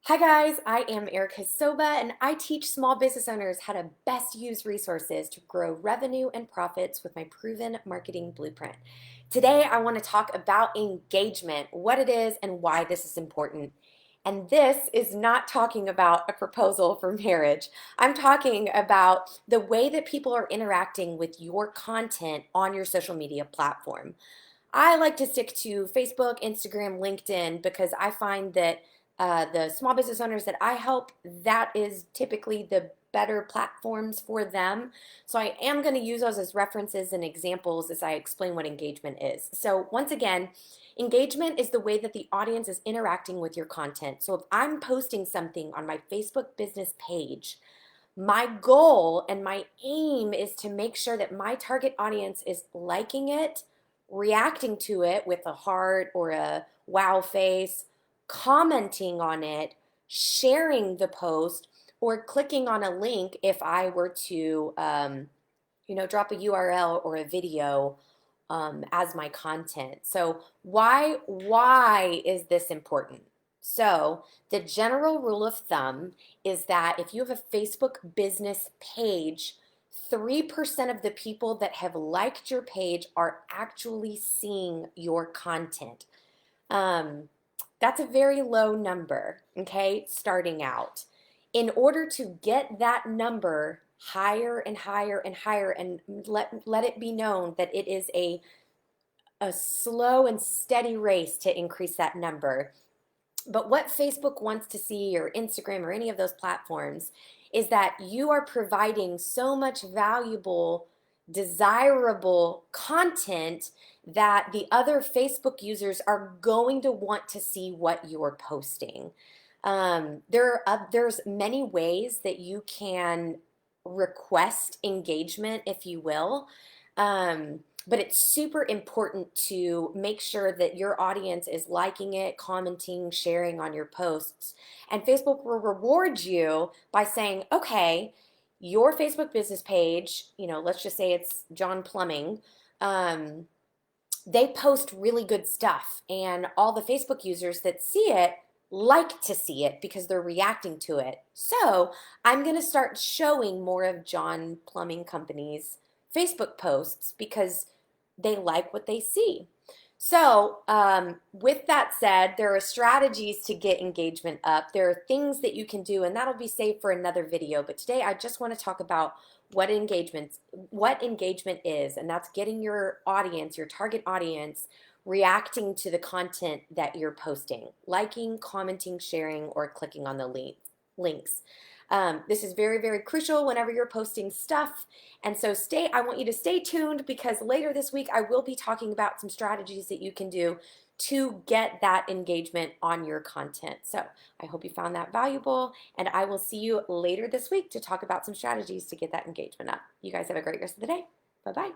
Hi guys, I am Erica Soba and I teach small business owners how to best use resources to grow revenue and profits with my proven marketing blueprint. Today I want to talk about engagement, what it is and why this is important. And this is not talking about a proposal for marriage. I'm talking about the way that people are interacting with your content on your social media platform. I like to stick to Facebook, Instagram, LinkedIn because I find that the small business owners that I help, that is typically the better platforms for them. So I am going to use those as references and examples as I explain what engagement is. So once again, engagement is the way that the audience is interacting with your content. So if I'm posting something on my Facebook business page, my goal and my aim is to make sure that my target audience is liking it, reacting to it with a heart or a wow face, commenting on it, sharing the post, or clicking on a link if I were to, drop a URL or a video as my content. So why is this important? So the general rule of thumb is that if you have a Facebook business page, 3% of the people that have liked your page are actually seeing your content. Um, that's a very low number, okay, starting out. In order to get that number higher and higher and higher, and let it be known that it is a slow and steady race to increase that number. But what Facebook wants to see, or Instagram, or any of those platforms, is that you are providing so much valuable, desirable content that the other Facebook users are going to want to see what you're posting. There's many ways that you can request engagement, if you will. But it's super important to make sure that your audience is liking it, commenting, sharing on your posts. And Facebook will reward you by saying, okay, your Facebook business page, let's just say it's John Plumbing, they post really good stuff. And all the Facebook users that see it like to see it because they're reacting to it. So I'm going to start showing more of John Plumbing Company's Facebook posts because they like what they see. So, with that said, there are strategies to get engagement up. There are things that you can do, and that'll be saved for another video. But today, I just want to talk about what engagement is, and that's getting your audience, your target audience, reacting to the content that you're posting, liking, commenting, sharing, or clicking on the links. This is very, very crucial whenever you're posting stuff. And so I want you to stay tuned because later this week I will be talking about some strategies that you can do to get that engagement on your content. So I hope you found that valuable, and I will see you later this week to talk about some strategies to get that engagement up. You guys have a great rest of the day. Bye-bye.